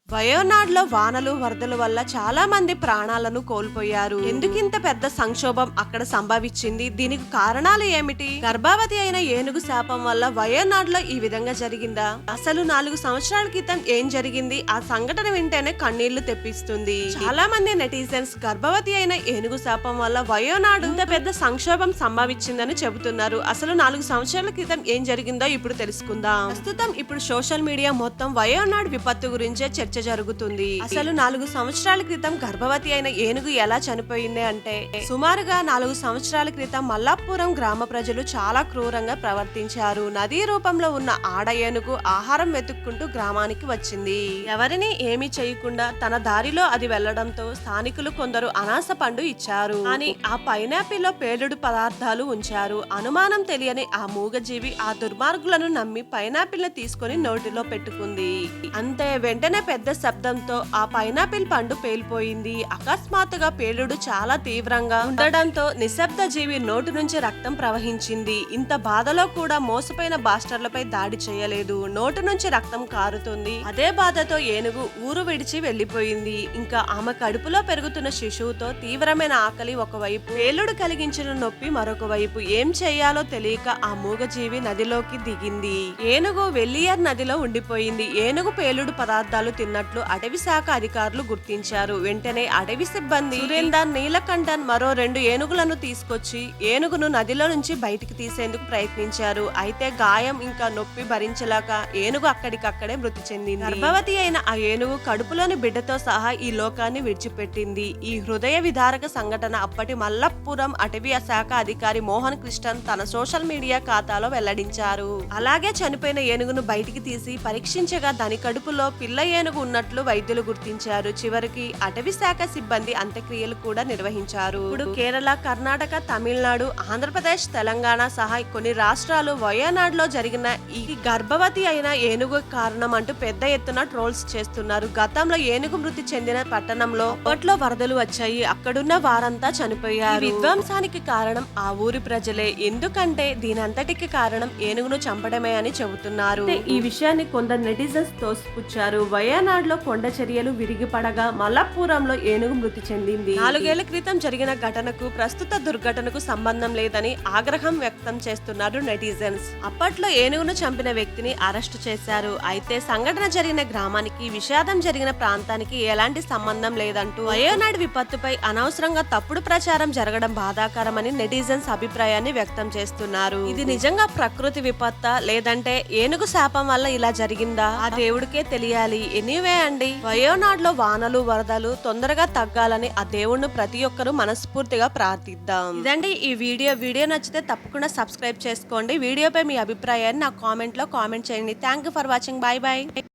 వయోనాడ్లో వానలు వరదల వల్ల చాలా మంది ప్రాణాలను కోల్పోయారు. ఎందుకింత పెద్ద సంక్షోభం అక్కడ సంభవించింది? దీనికి కారణాలు ఏమిటి? గర్భవతి అయిన ఏనుగు శాపం వల్ల వయోనాడ్లో ఈ విధంగా జరిగిందా? అసలు 4 సంవత్సరాల క్రితం ఏం జరిగింది? ఆ సంఘటన వింటేనే కన్నీళ్లు తెప్పిస్తుంది. చాలా మంది నెటిజన్స్ గర్భవతి అయిన ఏనుగు శాపం వల్ల వయోనాడు ఇంత పెద్ద సంక్షోభం సంభవించిందని చెబుతున్నారు. అసలు 4 సంవత్సరాల క్రితం ఏం జరిగిందో ఇప్పుడు తెలుసుకుందాం. ప్రస్తుతం ఇప్పుడు సోషల్ మీడియా మొత్తం వయోనాడ్ విపత్తు గురించే చర్చ జరుగుతుంది. అసలు 4 సంవత్సరాల క్రితం గర్భవతి అయిన ఏనుగు ఎలా చనిపోయింది అంటే, సుమారుగా 4 సంవత్సరాల క్రితం మల్లాపురం గ్రామ ప్రజలు చాలా క్రూరంగా ప్రవర్తించారు. నదీ రూపంలో ఉన్న ఆడ ఏనుగు ఆహారం వెతుక్కుంటూ గ్రామానికి వచ్చింది. ఎవరిని ఏమీ చేయకుండా తన దారిలో అది వెళ్లడంతో స్థానికులు కొందరు అనాస పండు ఇచ్చారు. కానీ ఆ పైనాపిల్ లో పేలుడు పదార్థాలు ఉంచారు. అనుమానం తెలియని ఆ మూగజీవి ఆ దుర్మార్గులను నమ్మి పైనాపిల్ ను తీసుకుని నోటిలో పెట్టుకుంది. అంతే, వెంటనే పెద్ద శబ్దంతో ఆ పైనాపిల్ పండు పేలిపోయింది. అకస్మాత్తుగా పేలుడు చాలా తీవ్రంగా ఉండడంతో నిశ్శబ్ద జీవి నోటి నుంచి రక్తం ప్రవహించింది. ఇంత బాధలో కూడా మోసపోయిన బాస్టర్లపై దాడి చేయలేదు. నోటి నుంచి రక్తం కారుతుంది. అదే బాధతో ఏనుగు ఊరు విడిచి వెళ్లిపోయింది. ఇంకా ఆమె కడుపులో పెరుగుతున్న శిశువుతో తీవ్రమైన ఆకలి ఒకవైపు, పేలుడు కలిగించిన నొప్పి మరొక వైపు. ఏం చేయాలో తెలియక ఆ మూగజీవి నదిలోకి దిగింది. ఏనుగు వెల్లియర్ నదిలో ఉండిపోయింది. ఏనుగు పేలుడు పదార్థాలు తిన్నట్లు అటవీ శాఖ అధికారులు గుర్తించారు. వెంటనే అటవీ సిబ్బంది సురేందర్, నీలకంఠన్ మరో 2 ఏనుగులను తీసుకొచ్చి ఏనుగును నదిలో నుంచి బయటికి తీసేందుకు ప్రయత్నించారు. అయితే గాయం ఇంకా నొప్పి భరించలేక ఏనుగు అక్కడికక్కడే మృతి చెందింది. గర్భవతి అయిన ఆ ఏనుగు కడుపులోని బిడ్డతో సహా ఈ లోకాన్ని విడిచిపెట్టింది. ఈ హృదయ విదారక సంఘటన అప్పటి మల్లపురం అటవీ శాఖ అధికారి మోహన్ కృష్ణన్ తన సోషల్ మీడియా ఖాతాలో వెల్లడించారు. అలాగే చనిపోయిన ఏనుగును బయటికి తీసి పరీక్షించగా దాని కడుపులో పిల్ల ఏనుగు ఉన్నట్లు వైద్యులు గుర్తించారు. చివరికి అటవీ శాఖ సిబ్బంది అంత్యక్రియలు కూడా నిర్వహించారు. ఇప్పుడు కేరళ, కర్ణాటక, తమిళనాడు, ఆంధ్రప్రదేశ్, తెలంగాణ సహా కొన్ని రాష్ట్రాలు వయోనాడ్లో జరిగిన ఈ గర్భవతి అయిన ఏనుగు కారణం అంటూ పెద్ద ఎత్తున ట్రోల్స్ చేస్తున్నారు. గతంలో ఏనుగు మృతి చెందిన పట్టణంలో అప్పట్లో వరదలు వచ్చాయి. అక్కడున్న వారంతా చనిపోయారు. విధ్వంసానికి కారణం ఆ ఊరి ప్రజలే. ఎందుకంటే దీనంతటికి కారణం ఏనుగును చంపడమే అని చెబుతున్నారు. ఈ విషయాన్ని కొందరు నెటిజన్స్ తోసిపుచ్చారు. వయోనాడ్లో కొండ చర్యలు విరిగిపడగా మల్లాపురంలో ఏనుగు మృతి చెందింది. 4 ఏళ్ల క్రితం జరిగిన ఘటనకు ప్రస్తుత దుర్ఘటనకు సంబంధం లేదని ఆగ్రహం వ్యక్తం చేస్తున్నారు నెటిజన్స్. అప్పట్లో ఏనుగును చంపిన వ్యక్తిని అరెస్టు చేశారు. అయితే సంఘటన జరిగిన గ్రామానికి, విషాదం జరిగిన ప్రాంతానికి ఎలాంటి సంబంధం లేదంటూ వయోనాడ్ విపత్తుపై అనవసరంగా తప్పుడు ప్రచారం జరగడం బాధాకరమని నెటిజన్స్ అభిప్రాయాన్ని వ్యక్తం చేస్తున్నారు. ఇది నిజంగా ప్రకృతి విపత్తా లేదంటే ఏనుగు శాపం వల్ల ఇలా జరిగిందా? ఆ దేవుడికే తెలియాలి. ఎనీవే అండి, వయోనాడ్లో వానలు వరదలు తొందరగా తగ్గాలని ఆ దేవుణ్ణి ప్రతి ఒక్కరూ మనస్ఫూర్తిగా ప్రార్థిద్దాం. ఇదండి ఈ వీడియో నచ్చితే తప్పకుండా సబ్స్క్రైబ్ చేసుకోండి. వీడియోపై మీ అభిప్రాయాన్ని నా కామెంట్ లో కామెంట్ చేయండి. Thank you for watching. By by.